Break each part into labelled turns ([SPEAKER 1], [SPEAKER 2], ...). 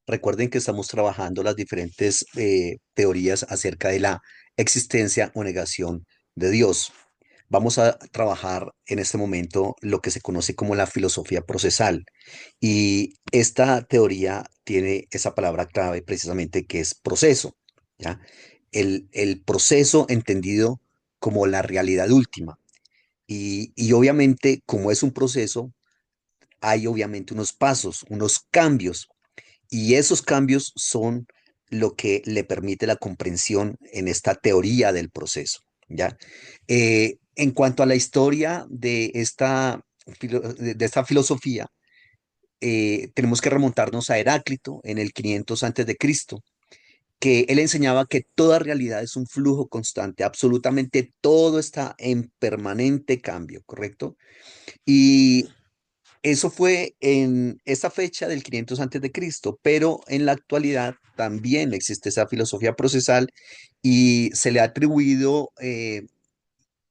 [SPEAKER 1] Recuerden que estamos trabajando las diferentes teorías acerca de la existencia o negación de Dios. Vamos a trabajar en este momento lo que se conoce como la filosofía procesal. Y esta teoría tiene esa palabra clave precisamente que es proceso, ¿ya? El proceso entendido como la realidad última. Y obviamente, como es un proceso, hay obviamente unos pasos, unos cambios, y esos cambios son lo que le permite la comprensión en esta teoría del proceso, ¿ya? En cuanto a la historia de de esta filosofía, tenemos que remontarnos a Heráclito en el 500 antes de Cristo, que él enseñaba que toda realidad es un flujo constante, absolutamente todo está en permanente cambio, ¿correcto? Y eso fue en esa fecha del 500 antes de Cristo, pero en la actualidad también existe esa filosofía procesal y se le ha atribuido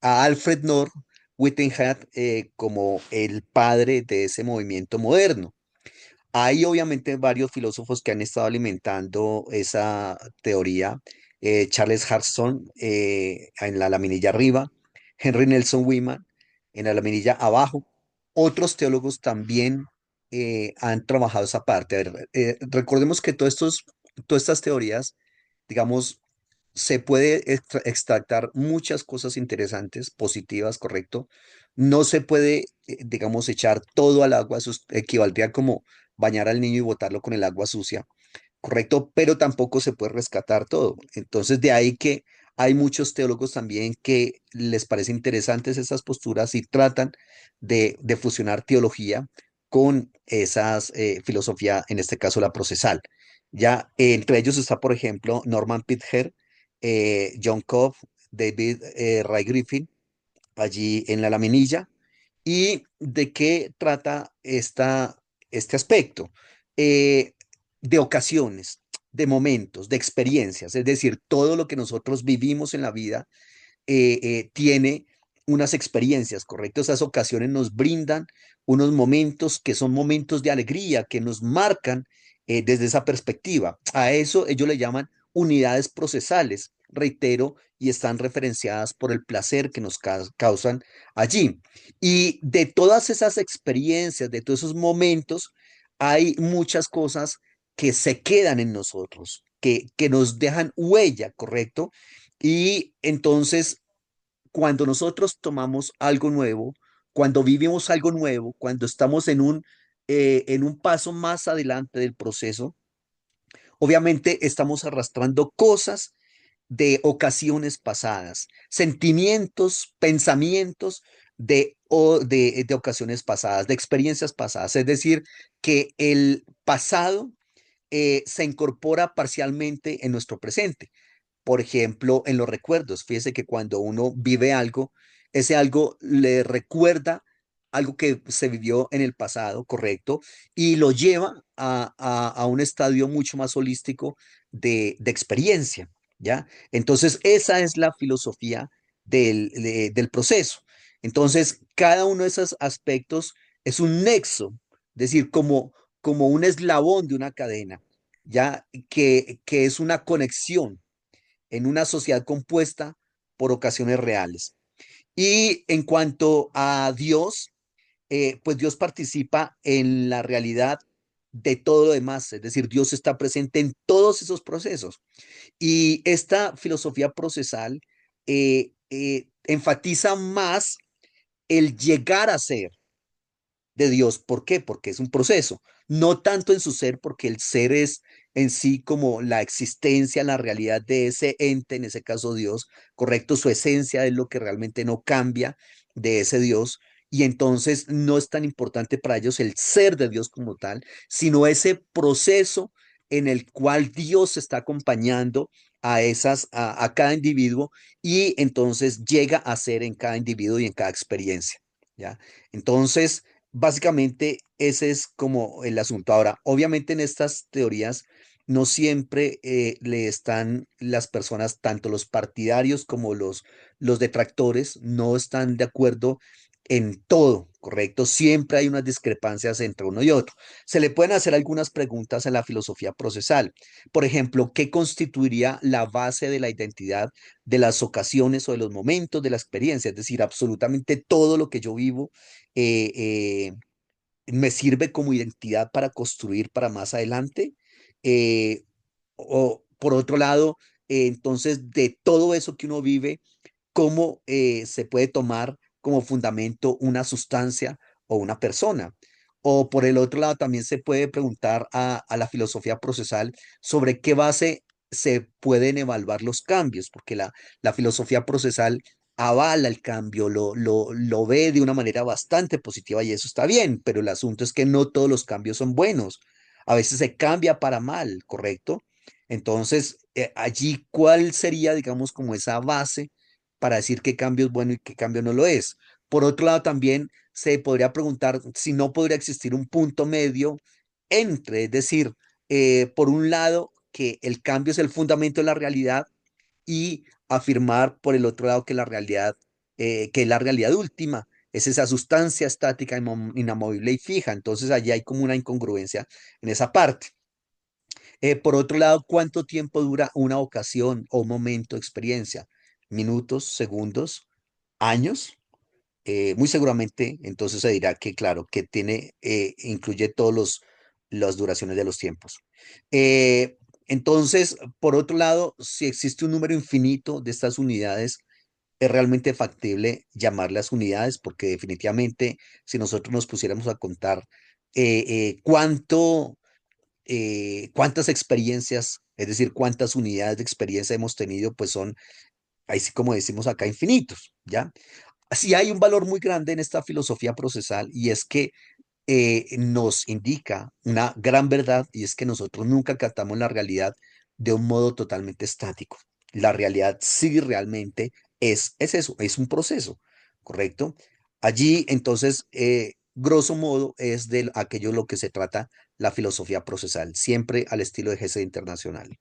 [SPEAKER 1] a Alfred North Whitehead como el padre de ese movimiento moderno. Hay obviamente varios filósofos que han estado alimentando esa teoría. Charles Harrison en la laminilla arriba, Henry Nelson Wiman en la laminilla abajo. Otros teólogos también han trabajado esa parte. A ver, recordemos que todas estas teorías, digamos, se puede extractar muchas cosas interesantes, positivas, correcto. No se puede, digamos, echar todo al agua, eso equivaldría como bañar al niño y botarlo con el agua sucia, correcto, pero tampoco se puede rescatar todo. Entonces, de ahí que hay muchos teólogos también que les parecen interesantes esas posturas y tratan de fusionar teología con esas filosofía, en este caso la procesal. Ya entre ellos está, por ejemplo, Norman Pither, John Cobb, David Ray Griffin, allí en la laminilla. ¿Y de qué trata este aspecto? Eh, de ocasiones, de momentos, de experiencias, es decir, todo lo que nosotros vivimos en la vida tiene unas experiencias, ¿correcto? Esas ocasiones nos brindan unos momentos que son momentos de alegría, que nos marcan desde esa perspectiva. A eso ellos le llaman unidades procesales, reitero, y están referenciadas por el placer que nos causan allí. Y de todas esas experiencias, de todos esos momentos, hay muchas cosas que se quedan en nosotros, que nos dejan huella, ¿correcto? Y entonces, cuando nosotros tomamos algo nuevo, cuando vivimos algo nuevo, cuando estamos en un paso más adelante del proceso, obviamente estamos arrastrando cosas de ocasiones pasadas, sentimientos, pensamientos de ocasiones pasadas, de experiencias pasadas. Es decir, que el pasado se incorpora parcialmente en nuestro presente. Por ejemplo, en los recuerdos. Fíjese que cuando uno vive algo, ese algo le recuerda algo que se vivió en el pasado, correcto, y lo lleva a un estadio mucho más holístico de experiencia, ¿ya? Entonces, esa es la filosofía del proceso. Entonces, cada uno de esos aspectos es un nexo, es decir, como un eslabón de una cadena, ¿ya? Que es una conexión en una sociedad compuesta por ocasiones reales. Y en cuanto a Dios, pues Dios participa en la realidad de todo lo demás, es decir, Dios está presente en todos esos procesos. Y esta filosofía procesal enfatiza más el llegar a ser, de Dios. ¿Por qué? Porque es un proceso, no tanto en su ser, porque el ser es en sí como la existencia, la realidad de ese ente, en ese caso Dios, correcto, su esencia es lo que realmente no cambia de ese Dios. Y entonces no es tan importante para ellos el ser de Dios como tal, sino ese proceso en el cual Dios está acompañando a cada individuo y entonces llega a ser en cada individuo y en cada experiencia, ¿ya? Entonces, básicamente, ese es como el asunto. Ahora, obviamente en estas teorías no siempre le están las personas, tanto los partidarios como los detractores, no están de acuerdo en todo, ¿correcto? Siempre hay unas discrepancias entre uno y otro. Se le pueden hacer algunas preguntas en la filosofía procesal. Por ejemplo, ¿qué constituiría la base de la identidad de las ocasiones o de los momentos de la experiencia? Es decir, absolutamente todo lo que yo vivo eh, eh, me sirve como identidad para construir para más adelante. Eh, o por otro lado, entonces, de todo eso que uno vive, cómo se puede tomar como fundamento una sustancia o una persona. O por el otro lado, también se puede preguntar a la filosofía procesal sobre qué base se pueden evaluar los cambios, porque la filosofía procesal avala el cambio, lo ve de una manera bastante positiva y eso está bien, pero el asunto es que no todos los cambios son buenos. A veces se cambia para mal, ¿correcto? Entonces, allí, ¿cuál sería, digamos, como esa base para decir qué cambio es bueno y qué cambio no lo es? Por otro lado, también se podría preguntar si no podría existir un punto medio entre, es decir, por un lado, que el cambio es el fundamento de la realidad y afirmar por el otro lado que la realidad, que la realidad última es esa sustancia estática, inamovible y fija. Entonces, allí hay como una incongruencia en esa parte. Por otro lado, ¿cuánto tiempo dura una ocasión o momento de experiencia? ¿Minutos, segundos, años? Muy seguramente, entonces se dirá que, claro, que tiene, incluye todos las duraciones de los tiempos. Eh, entonces, por otro lado, si existe un número infinito de estas unidades, es realmente factible llamarlas unidades, porque definitivamente, si nosotros nos pusiéramos a contar cuántas experiencias, es decir, cuántas unidades de experiencia hemos tenido, pues son, ahí sí como decimos acá, infinitos, ¿ya? Sí hay un valor muy grande en esta filosofía procesal y es que nos indica una gran verdad y es que nosotros nunca captamos la realidad de un modo totalmente estático. La realidad sí realmente es eso, es un proceso, ¿correcto? Allí, entonces, grosso modo, es de aquello lo que se trata la filosofía procesal, siempre al estilo de GC Internacional.